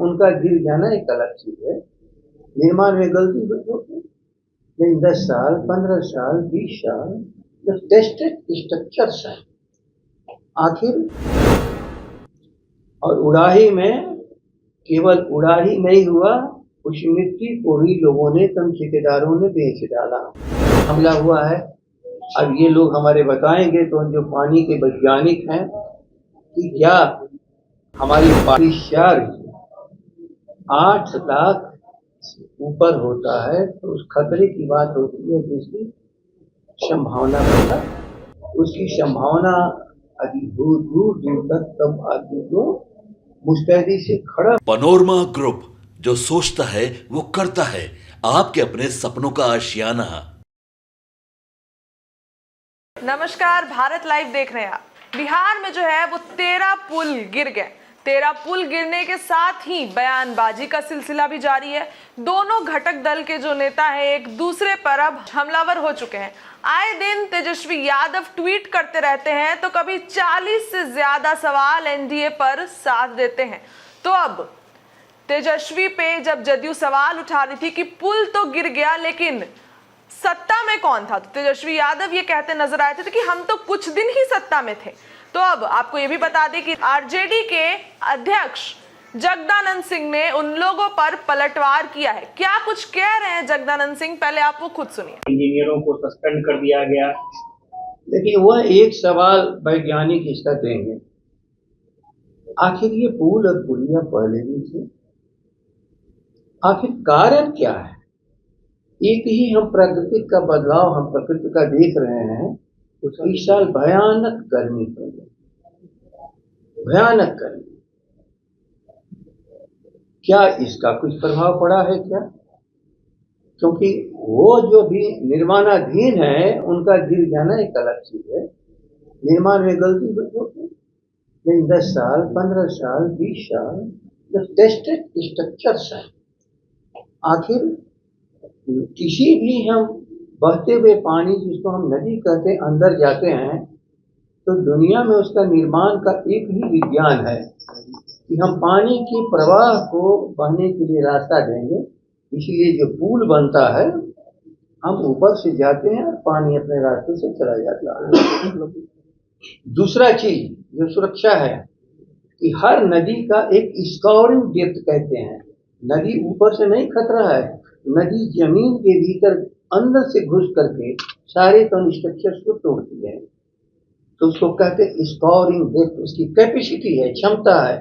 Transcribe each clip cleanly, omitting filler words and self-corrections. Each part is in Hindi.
उनका गिर जाना एक अलग चीज है। निर्माण में गलती होती है, लेकिन 10 साल, 15 साल, 20 साल जो टेस्टेड स्ट्रक्चर्स हैं आखिर। और उड़ाही में केवल उड़ाही नहीं हुआ, उस मिट्टी को भी लोगों ने, कम ठेकेदारों ने बेच डाला। हमला हुआ है। अब ये लोग हमारे बताएंगे तो जो पानी के वैज्ञानिक हैं कि क्या हमारी पानी चार्ज 8 लाख ऊपर होता है तो उस खतरे की बात होती है जिसकी संभावना बनता है। उसकी संभावना अभी दूर दूर दूर तक तब आदमी को मुस्तैदी से खड़ा। पनोरमा ग्रुप, जो सोचता है वो करता है। आपके अपने सपनों का आशियाना। नमस्कार, भारत लाइव देख रहे हैं आप। बिहार में जो है वो 13 पुल गिर गए। 13 पुल गिरने के साथ ही बयानबाजी का सिलसिला भी जारी है। दोनों घटक दल के जो नेता हैं एक दूसरे पर अब हमलावर हो चुके हैं। आए दिन तेजस्वी यादव ट्वीट करते रहते हैं तो कभी 40 से ज्यादा सवाल एनडीए पर साध देते हैं। तो अब तेजस्वी पे जब जदयू सवाल उठा रही थी कि पुल तो गिर गया लेकिन सत्ता में कौन था, तो तेजस्वी यादव ये कहते नजर आए थे कि हम तो कुछ दिन ही सत्ता में थे। तो अब आपको ये भी बता दें कि आरजेडी के अध्यक्ष जगदानंद सिंह ने उन लोगों पर पलटवार किया है। क्या कुछ कह रहे हैं जगदानंद सिंह, पहले आप वो खुद सुनिए। इंजीनियरों को सस्पेंड कर दिया गया। लेकिन वह एक सवाल वैज्ञानिक इसका देंगे, आखिर ये पुल और पुलिया पहले भी थे, आखिर कारण क्या है? एक ही हम प्रकृति का बदलाव हम प्रकृति का देख रहे हैं। इस साल भयानक गर्मी पड़ गई, भयानक गर्मी। क्या इसका कुछ प्रभाव पड़ा है क्या? क्योंकि वो जो भी निर्माणाधीन है उनका गिर जाना एक अलग चीज है। निर्माण में गलती होती है, लेकिन 10 साल, 15 साल, 20 साल जो टेस्टेड स्ट्रक्चर्स हैं आखिर। किसी भी हम बहते हुए पानी जिसको हम नदी कहते हैं अंदर जाते हैं तो दुनिया में उसका निर्माण का एक ही विज्ञान है कि हम पानी के प्रवाह को बहने के लिए रास्ता देंगे। इसीलिए जो पुल बनता है हम ऊपर से जाते हैं और पानी अपने रास्ते से चला जाता है। दूसरा चीज जो सुरक्षा है कि हर नदी का एक स्कोरिंग डेप्थ कहते हैं। नदी ऊपर से नहीं खतरा है, नदी जमीन के भीतर अंदर से घुस करके सारे कंस्ट्रक्चर्स को तोड़ती है, तो उसको कहते हैं स्कोरिंग डेप्थ। उसकी कैपेसिटी है, क्षमता है।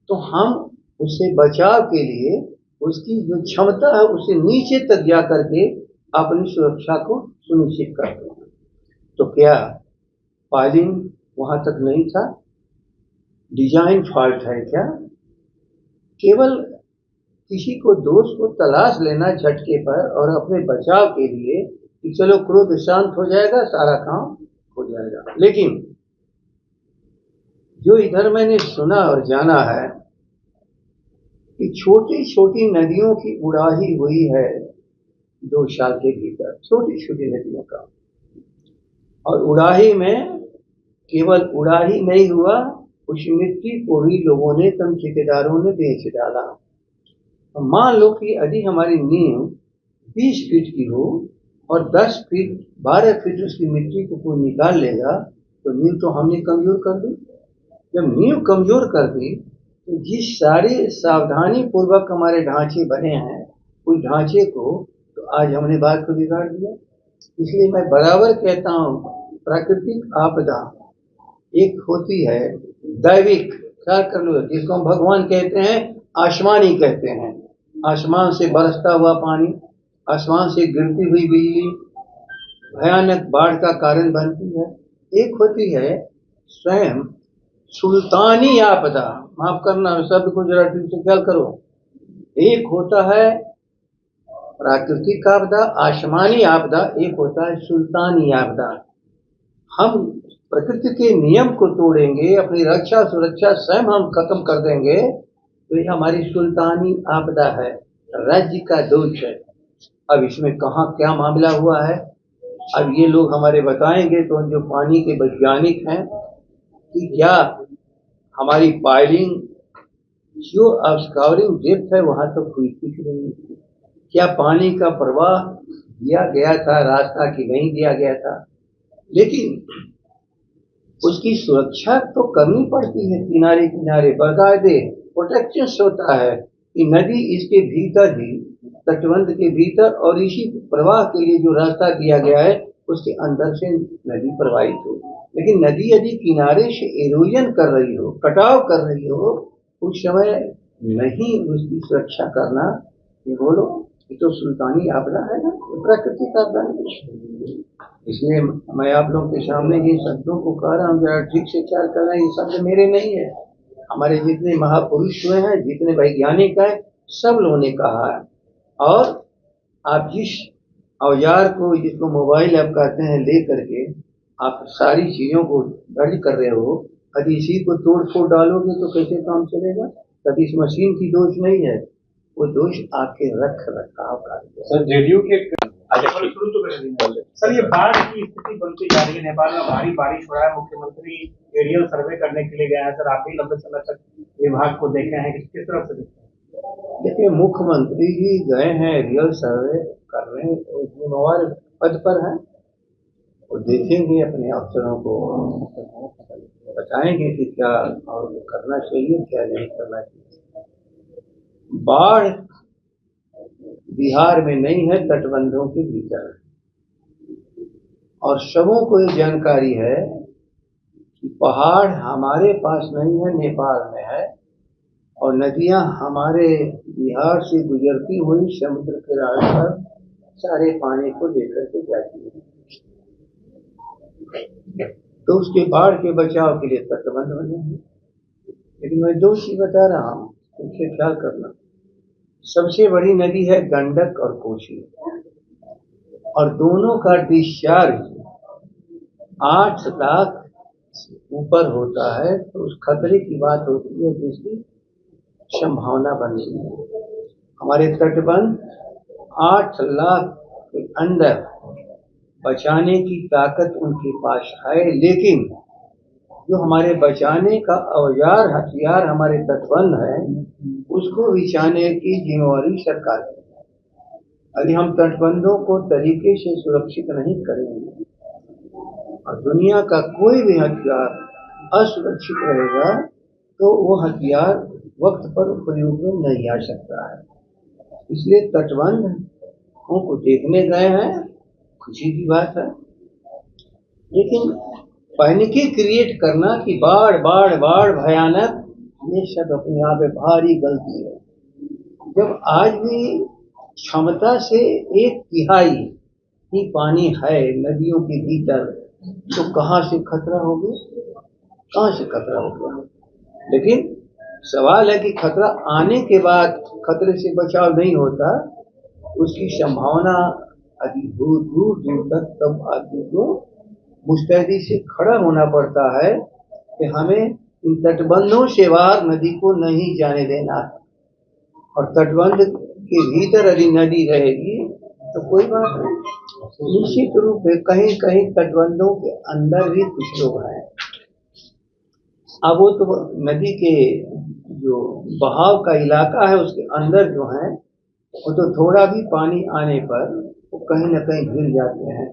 तो हम उससे बचाव के लिए उसकी जो क्षमता है उससे नीचे तक जा करके अपनी सुरक्षा को सुनिश्चित करते हैं। तो क्या पाइलिंग वहां तक नहीं था? डिजाइन फॉल्ट है क्या? केवल किसी को दोष को तलाश लेना झटके पर और अपने बचाव के लिए कि चलो क्रोध शांत हो जाएगा, सारा काम हो जाएगा। लेकिन जो इधर मैंने सुना और जाना है कि छोटी छोटी नदियों की उड़ाही हुई है 2 साल के भीतर, छोटी छोटी नदियों का। और उड़ाही में केवल उड़ाही नहीं हुआ, उस मिट्टी को भी लोगों ने, कम ठेकेदारों ने बेच डाला। मान लो कि यदि हमारी नींव 20 फीट की हो और 10 फीट 12 फीट उसकी मिट्टी को कोई निकाल लेगा तो नींव तो हमने कमजोर कर दी। जब नींव कमजोर कर दी तो जिस सारे सावधानी पूर्वक हमारे ढांचे बने हैं उस ढांचे को तो आज हमने बात को बिगाड़ दिया। इसलिए मैं बराबर कहता हूँ प्राकृतिक आपदा एक होती है दैविक, ख्याल कर लो, जिसको हम भगवान कहते हैं, आसमानी कहते हैं। आसमान से बरसता हुआ पानी, आसमान से गिरती हुई बिजली भयानक बाढ़ का कारण बनती है। एक होती है स्वयं सुल्तानी आपदा, माफ करना शब्द को जरा ठीक से ख्याल करो। एक होता है प्राकृतिक आपदा, आसमानी आपदा, एक होता है सुल्तानी आपदा। हम प्रकृति के नियम को तोड़ेंगे, अपनी रक्षा सुरक्षा स्वयं हम खत्म कर देंगे तो ये हमारी सुल्तानी आपदा है, राज्य का दोष है। अब इसमें कहाँ क्या मामला हुआ है अब ये लोग हमारे बताएंगे। तो जो पानी के वैज्ञानिक हैं कि क्या हमारी पाइलिंग जो ऑब्स्कवरिंग डेप्थ है वहां तक कोई दिख नहीं। क्या पानी का प्रवाह दिया गया था रास्ता कि नहीं दिया गया था, लेकिन उसकी सुरक्षा तो करनी पड़ती है। किनारे किनारे बाकायदे प्रोटेक्शन होता है कि नदी इसके भीतर ही, तटबंध के भीतर और इसी प्रवाह के लिए जो रास्ता दिया गया है उसके अंदर से नदी प्रवाहित हो। लेकिन नदी यदि किनारे से एरोजन कर रही हो, कटाव कर रही हो, उस समय नहीं उसकी सुरक्षा करना, ये बोलो ये तो सुल्तानी आपदा है ना, प्राकृतिक आपदा नहीं। इसलिए मैं आप लोगों के सामने ये शब्दों को कह रहा हूँ, जरा ठीक से ख्याल करना। ये शब्द मेरे नहीं है, हमारे जितने महापुरुष हुए हैं, जितने वैज्ञानिक हैं, सब लोगों ने कहा है। और आप जिस औजार को, जिसको मोबाइल आप कहते हैं, ले करके आप सारी चीजों को दर्ज कर रहे हो, यदि इसी को तोड़ फोड़ डालोगे तो कैसे काम चलेगा? तब इस मशीन की दोष नहीं है, वो दोष आपके रख रखाव का है। सर जेडीयू के सर, ये बाढ़ की स्थिति बनती जा रही है। नेपाल में भारी बारिश हो रहा है, मुख्यमंत्री एरियल सर्वे करने के लिए गए हैं। सर, आप भी लंबे समय तक विभाग को देखे हैं, किस तरह से देखते हैं? देखिए, मुख्यमंत्री जी गए हैं एरियल सर्वे करने, जिम्मेवार पद पर हैं, वो देखेंगे अपने अफसरों को, बताएंगे कि क्या और करना चाहिए, क्या नहीं करना चाहिए। बाढ़ बिहार में नहीं है, तटबंधों के भीतर है। और सबों को ये जानकारी है कि पहाड़ हमारे पास नहीं है, नेपाल में है, और नदियां हमारे बिहार से गुजरती हुई समुद्र के राह पर सारे पानी को लेकर के जाती है। तो उसके बाढ़ के बचाव के लिए तटबंध बने हैं। लेकिन मैं दो चीज बता रहा हूँ, उससे ख्याल करना। सबसे बड़ी नदी है गंडक और कोसी, और दोनों का डिस्चार्ज 8 लाख ऊपर होता है, तो उस खतरे की बात होती है जिसकी संभावना बनी है। हमारे तटबंध 8 लाख के अंदर बचाने की ताकत उनके पास है, लेकिन जो हमारे बचाने का औजार हथियार हमारे तटबंध है, उसको बिछाने की जिम्मेवारी सरकार की है। यदि हम तटबंधों को तरीके से सुरक्षित नहीं करेंगे और दुनिया का कोई भी हथियार असुरक्षित रहेगा, तो वो हथियार वक्त पर उपयोग में नहीं आ सकता है। इसलिए तटबंध को देखने गए हैं, खुशी की बात है, लेकिन पैनिक क्रिएट करना कि बाढ़ बाढ़ बाढ़ भयानक, ये सब अपने आप में भारी गलती है। जब आज भी क्षमता से 1/3 ही पानी है नदियों के भीतर, तो कहाँ से खतरा हो गया, कहाँ से खतरा हो गया? लेकिन सवाल है कि खतरा आने के बाद खतरे से बचाव नहीं होता, उसकी संभावना अभी दूर दूर दूर तक तब आदमी को मुस्तैदी से खड़ा होना पड़ता है कि हमें इन तटबंधों से बाहर नदी को नहीं जाने देना है। और तटबंध के भीतर यदि नदी रहेगी तो कोई बात नहीं, निश्चित रूप से कहीं कहीं तटबंधों के अंदर भी कुछ लोग हैं। अब वो तो नदी के जो बहाव का इलाका है उसके अंदर जो है, वो तो थोड़ा भी पानी आने पर वो कहीं न कहीं गिर जाते हैं,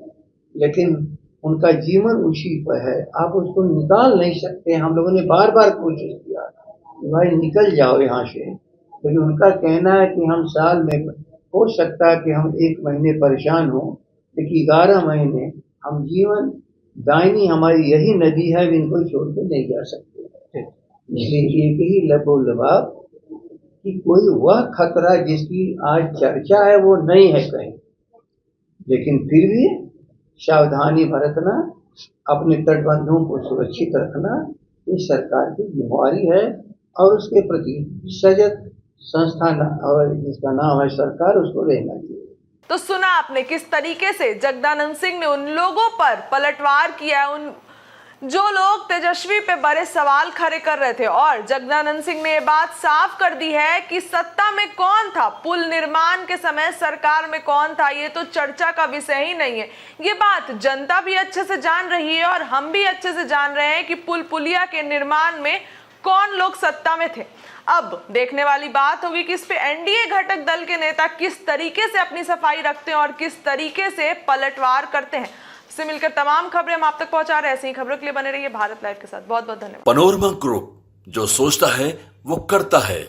लेकिन उनका जीवन उसी पर है, आप उसको निकाल नहीं सकते। हम लोगों ने बार बार कोशिश किया कि भाई निकल जाओ यहाँ से, लेकिन उनका कहना है कि हम साल में, हो सकता है कि हम 1 महीने परेशान हो, लेकिन 11 महीने हम जीवन दायनी हमारी यही नदी है, इनको छोड़ के नहीं जा सकते। इसलिए एक ही लबोलबाब कि कोई वह खतरा जिसकी आज चर्चा है वो नहीं है कहीं, लेकिन फिर भी सावधानी बरतना, अपने तटबंधों को सुरक्षित रखना, ये सरकार की जिम्मेवारी है। और उसके प्रति सजग संस्थान और जिसका नाम है सरकार, उसको रहना चाहिए। तो सुना आपने किस तरीके से जगदानंद सिंह ने उन लोगों पर पलटवार किया, उन जो लोग तेजस्वी पे बड़े सवाल खड़े कर रहे थे। और जगदानंद सिंह ने ये बात साफ कर दी है कि सत्ता में कौन था, पुल निर्माण के समय सरकार में कौन था, ये तो चर्चा का विषय ही नहीं है। ये बात जनता भी अच्छे से जान रही है और हम भी अच्छे से जान रहे हैं कि पुल पुलिया के निर्माण में कौन लोग सत्ता में थे। अब देखने वाली बात होगी कि इस पे एनडीए घटक दल के नेता किस तरीके से अपनी सफाई रखते हैं और किस तरीके से पलटवार करते हैं। इससे मिलकर तमाम खबरें हम आप तक पहुंचा रहे हैं। ऐसी ही खबरों के लिए बने रहिए भारत लाइव के साथ। बहुत बहुत धन्यवाद। पनोरमा ग्रुप, जो सोचता है वो करता है।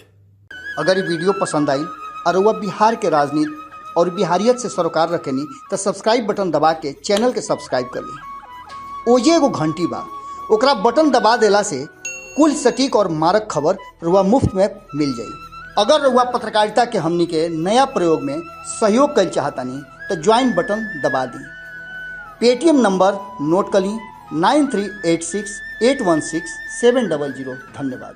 अगर ये वीडियो पसंद आई और वह बिहार के राजनीति और बिहारियत से सरोकार रखेनी तो सब्सक्राइब बटन दबा के चैनल के सब्सक्राइब कर ली। ओजे एगो घंटी बा, ओकरा बटन दबा देला से कुल सटीक और मारक खबर रुआ मुफ्त में मिल जाई। अगर रुआ पत्रकारिता के हमनी के नया प्रयोग में सहयोग कर चाहतानी तो ज्वाइन बटन दबा दी। पेटीएम नंबर नोट कर ली 9386816700। धन्यवाद।